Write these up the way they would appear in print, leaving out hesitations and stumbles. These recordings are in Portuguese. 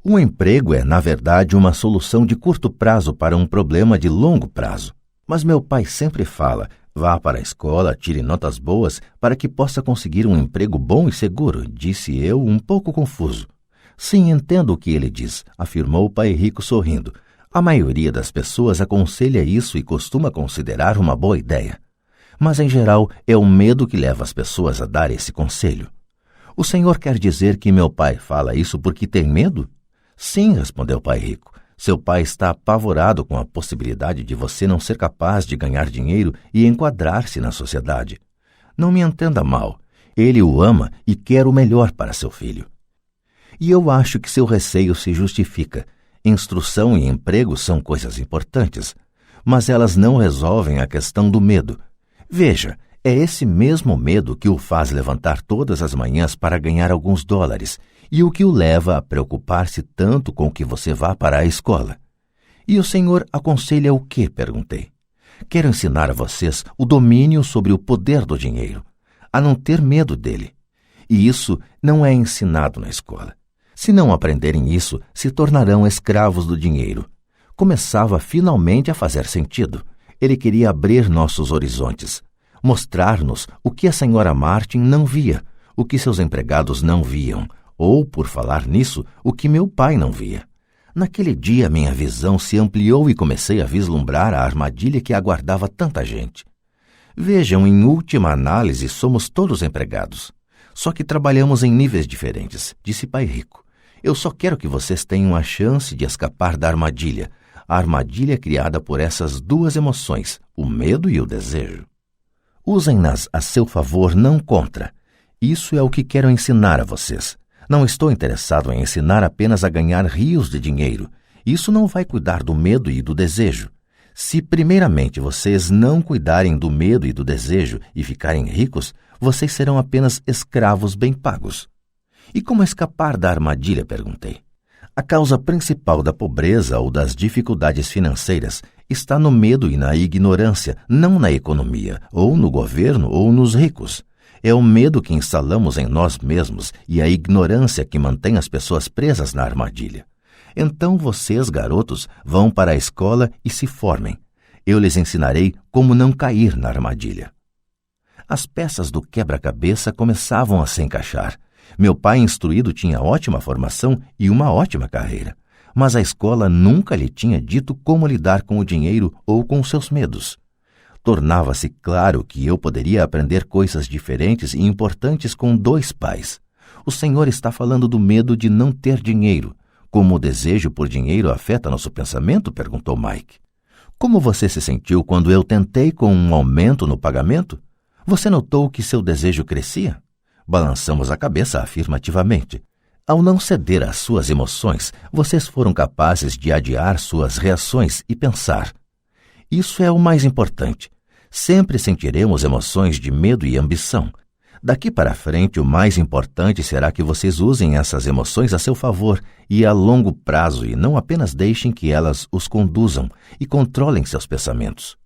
O emprego é, na verdade, uma solução de curto prazo para um problema de longo prazo. Mas meu pai sempre fala: vá para a escola, tire notas boas para que possa conseguir um emprego bom e seguro, disse eu, um pouco confuso. Sim, entendo o que ele diz, afirmou o pai rico sorrindo. A maioria das pessoas aconselha isso e costuma considerar uma boa ideia. Mas, em geral, é o medo que leva as pessoas a dar esse conselho. O senhor quer dizer que meu pai fala isso porque tem medo? Sim, respondeu o pai rico. Seu pai está apavorado com a possibilidade de você não ser capaz de ganhar dinheiro e enquadrar-se na sociedade. Não me entenda mal. Ele o ama e quer o melhor para seu filho. E eu acho que seu receio se justifica. Instrução e emprego são coisas importantes, mas elas não resolvem a questão do medo. Veja, é esse mesmo medo que o faz levantar todas as manhãs para ganhar alguns dólares e o que o leva a preocupar-se tanto com que você vá para a escola. E o senhor aconselha o quê? Perguntei. Quero ensinar a vocês o domínio sobre o poder do dinheiro, a não ter medo dele. E isso não é ensinado na escola. Se não aprenderem isso, se tornarão escravos do dinheiro. Começava finalmente a fazer sentido. Ele queria abrir nossos horizontes, mostrar-nos o que a senhora Martin não via, o que seus empregados não viam, ou, por falar nisso, o que meu pai não via. Naquele dia minha visão se ampliou e comecei a vislumbrar a armadilha que aguardava tanta gente. Vejam, em última análise, somos todos empregados. Só que trabalhamos em níveis diferentes, disse pai rico. Eu só quero que vocês tenham a chance de escapar da armadilha, a armadilha criada por essas duas emoções, o medo e o desejo. Usem-nas a seu favor, não contra. Isso é o que quero ensinar a vocês. Não estou interessado em ensinar apenas a ganhar rios de dinheiro. Isso não vai cuidar do medo e do desejo. Se primeiramente vocês não cuidarem do medo e do desejo e ficarem ricos, vocês serão apenas escravos bem pagos. E como escapar da armadilha? Perguntei. A causa principal da pobreza ou das dificuldades financeiras está no medo e na ignorância, não na economia, ou no governo, ou nos ricos. É o medo que instalamos em nós mesmos e a ignorância que mantém as pessoas presas na armadilha. Então vocês, garotos, vão para a escola e se formem. Eu lhes ensinarei como não cair na armadilha. As peças do quebra-cabeça começavam a se encaixar. Meu pai instruído tinha ótima formação e uma ótima carreira, mas a escola nunca lhe tinha dito como lidar com o dinheiro ou com seus medos. Tornava-se claro que eu poderia aprender coisas diferentes e importantes com dois pais. O senhor está falando do medo de não ter dinheiro. Como o desejo por dinheiro afeta nosso pensamento? Perguntou Mike. Como você se sentiu quando eu tentei com um aumento no pagamento? Você notou que seu desejo crescia? Balançamos a cabeça afirmativamente. Ao não ceder às suas emoções, vocês foram capazes de adiar suas reações e pensar. Isso é o mais importante. Sempre sentiremos emoções de medo e ambição. Daqui para frente, o mais importante será que vocês usem essas emoções a seu favor e a longo prazo e não apenas deixem que elas os conduzam e controlem seus pensamentos.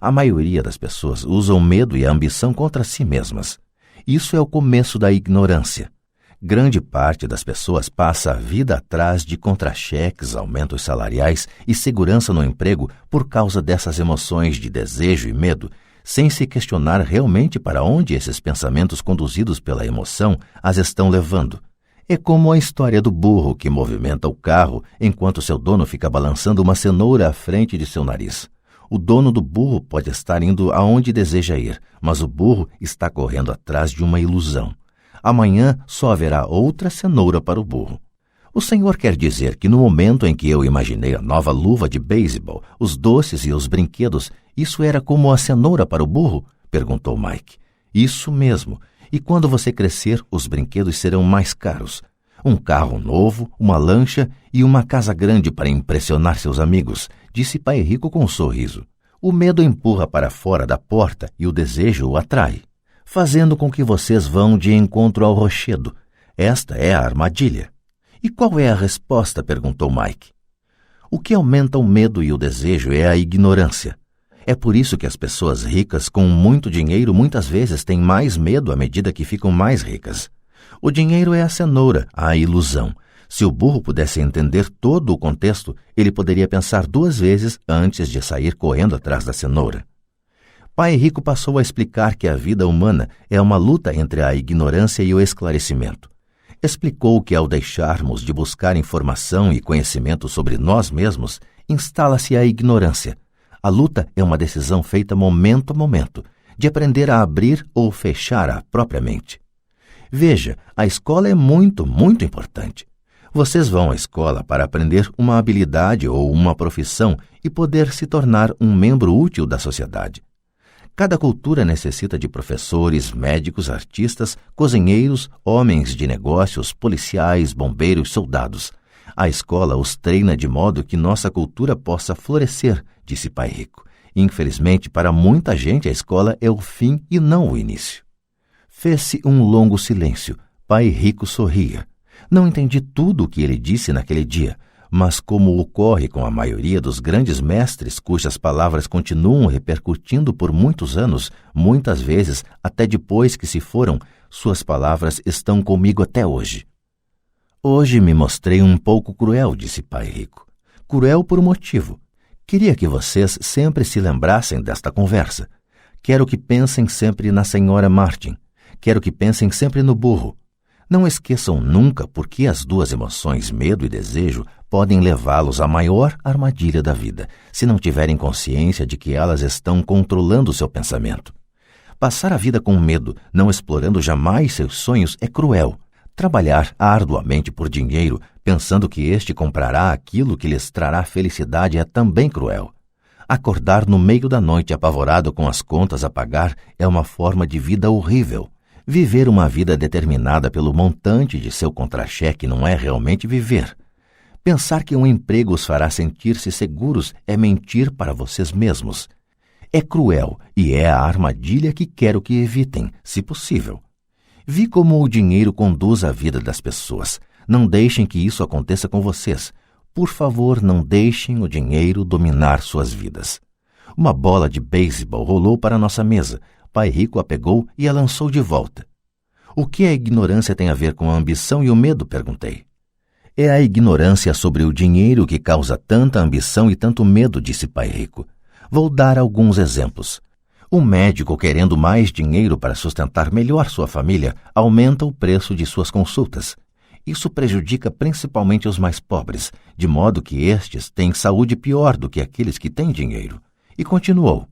A maioria das pessoas usa o medo e a ambição contra si mesmas. Isso é o começo da ignorância. Grande parte das pessoas passa a vida atrás de contra-cheques, aumentos salariais e segurança no emprego por causa dessas emoções de desejo e medo, sem se questionar realmente para onde esses pensamentos conduzidos pela emoção as estão levando. É como a história do burro que movimenta o carro enquanto seu dono fica balançando uma cenoura à frente de seu nariz. O dono do burro pode estar indo aonde deseja ir, mas o burro está correndo atrás de uma ilusão. Amanhã só haverá outra cenoura para o burro. O senhor quer dizer que no momento em que eu imaginei a nova luva de beisebol, os doces e os brinquedos, isso era como a cenoura para o burro? Perguntou Mike. Isso mesmo. E quando você crescer, os brinquedos serão mais caros. Um carro novo, uma lancha e uma casa grande para impressionar seus amigos, disse pai rico com um sorriso. O medo empurra para fora da porta e o desejo o atrai, fazendo com que vocês vão de encontro ao rochedo. Esta é a armadilha. E qual é a resposta? Perguntou Mike. O que aumenta o medo e o desejo é a ignorância. É por isso que as pessoas ricas com muito dinheiro muitas vezes têm mais medo à medida que ficam mais ricas. O dinheiro é a cenoura, a ilusão. Se o burro pudesse entender todo o contexto, ele poderia pensar 2 vezes antes de sair correndo atrás da cenoura. Pai Rico passou a explicar que a vida humana é uma luta entre a ignorância e o esclarecimento. Explicou que, ao deixarmos de buscar informação e conhecimento sobre nós mesmos, instala-se a ignorância. A luta é uma decisão feita momento a momento, de aprender a abrir ou fechar a própria mente. Veja, a escola é muito, muito importante. Vocês vão à escola para aprender uma habilidade ou uma profissão e poder se tornar um membro útil da sociedade. Cada cultura necessita de professores, médicos, artistas, cozinheiros, homens de negócios, policiais, bombeiros, soldados. A escola os treina de modo que nossa cultura possa florescer, disse Pai Rico. Infelizmente, para muita gente, a escola é o fim e não o início. Fez-se um longo silêncio. Pai Rico sorria. Não entendi tudo o que ele disse naquele dia, mas como ocorre com a maioria dos grandes mestres cujas palavras continuam repercutindo por muitos anos, muitas vezes, até depois que se foram, suas palavras estão comigo até hoje. Hoje me mostrei um pouco cruel, disse Pai Rico. Cruel por um motivo. Queria que vocês sempre se lembrassem desta conversa. Quero que pensem sempre na senhora Martin. Quero que pensem sempre no burro. Não esqueçam nunca porque as 2 emoções, medo e desejo, podem levá-los à maior armadilha da vida, se não tiverem consciência de que elas estão controlando seu pensamento. Passar a vida com medo, não explorando jamais seus sonhos, é cruel. Trabalhar arduamente por dinheiro, pensando que este comprará aquilo que lhes trará felicidade, é também cruel. Acordar no meio da noite apavorado com as contas a pagar é uma forma de vida horrível. Viver uma vida determinada pelo montante de seu contra-cheque não é realmente viver. Pensar que um emprego os fará sentir-se seguros é mentir para vocês mesmos. É cruel e é a armadilha que quero que evitem, se possível. Vi como o dinheiro conduz a vida das pessoas. Não deixem que isso aconteça com vocês. Por favor, não deixem o dinheiro dominar suas vidas. Uma bola de beisebol rolou para nossa mesa. Pai Rico a pegou e a lançou de volta. O que a ignorância tem a ver com a ambição e o medo? Perguntei. É a ignorância sobre o dinheiro que causa tanta ambição e tanto medo, disse Pai Rico. Vou dar alguns exemplos. Um médico querendo mais dinheiro para sustentar melhor sua família aumenta o preço de suas consultas. Isso prejudica principalmente os mais pobres, de modo que estes têm saúde pior do que aqueles que têm dinheiro. E continuou.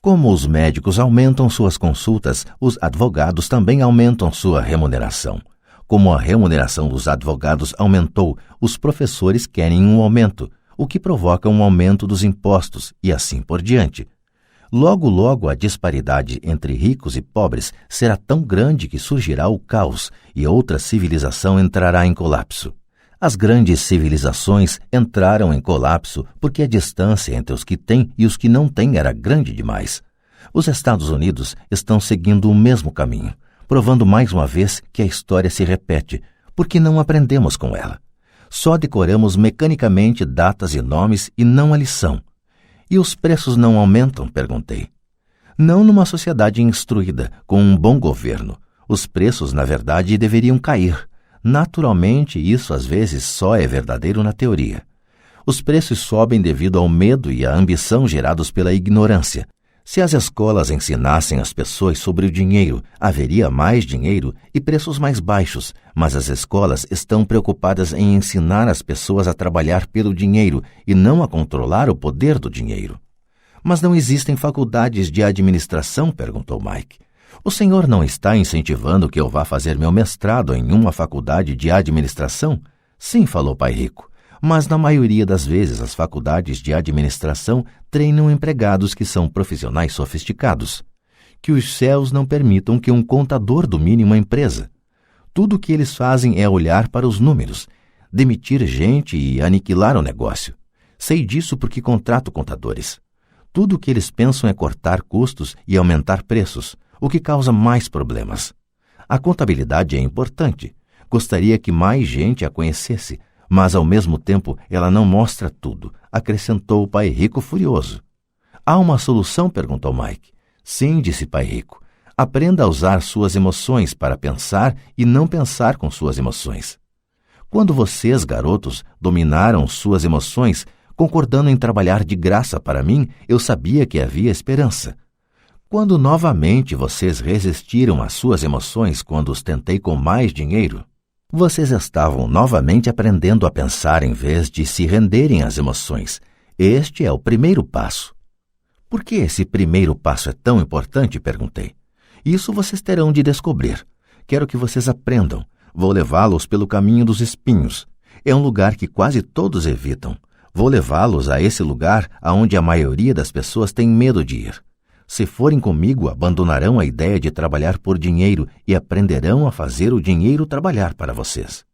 Como os médicos aumentam suas consultas, os advogados também aumentam sua remuneração. Como a remuneração dos advogados aumentou, os professores querem um aumento, o que provoca um aumento dos impostos e assim por diante. Logo, logo, a disparidade entre ricos e pobres será tão grande que surgirá o caos e outra civilização entrará em colapso. As grandes civilizações entraram em colapso porque a distância entre os que têm e os que não têm era grande demais. Os Estados Unidos estão seguindo o mesmo caminho, provando mais uma vez que a história se repete, porque não aprendemos com ela. Só decoramos mecanicamente datas e nomes e não a lição. E os preços não aumentam? Perguntei. Não numa sociedade instruída, com um bom governo. Os preços, na verdade, deveriam cair. Naturalmente, isso às vezes só é verdadeiro na teoria. Os preços sobem devido ao medo e à ambição gerados pela ignorância. Se as escolas ensinassem as pessoas sobre o dinheiro, haveria mais dinheiro e preços mais baixos, mas as escolas estão preocupadas em ensinar as pessoas a trabalhar pelo dinheiro e não a controlar o poder do dinheiro. Mas não existem faculdades de administração? Perguntou Mike. O senhor não está incentivando que eu vá fazer meu mestrado em uma faculdade de administração? Sim, falou Pai Rico. Mas na maioria das vezes as faculdades de administração treinam empregados que são profissionais sofisticados. Que os céus não permitam que um contador domine uma empresa. Tudo o que eles fazem é olhar para os números, demitir gente e aniquilar o negócio. Sei disso porque contrato contadores. Tudo o que eles pensam é cortar custos e aumentar preços, o que causa mais problemas. A contabilidade é importante. Gostaria que mais gente a conhecesse, mas ao mesmo tempo ela não mostra tudo, acrescentou o Pai Rico furioso. Há uma solução? Perguntou Mike. Sim, disse Pai Rico. Aprenda a usar suas emoções para pensar e não pensar com suas emoções. Quando vocês, garotos, dominaram suas emoções, concordando em trabalhar de graça para mim, eu sabia que havia esperança. Quando novamente vocês resistiram às suas emoções quando os tentei com mais dinheiro, vocês estavam novamente aprendendo a pensar em vez de se renderem às emoções. Este é o primeiro passo. Por que esse primeiro passo é tão importante? Perguntei. Isso vocês terão de descobrir. Quero que vocês aprendam. Vou levá-los pelo caminho dos espinhos. É um lugar que quase todos evitam. Vou levá-los a esse lugar aonde a maioria das pessoas tem medo de ir. Se forem comigo, abandonarão a ideia de trabalhar por dinheiro e aprenderão a fazer o dinheiro trabalhar para vocês.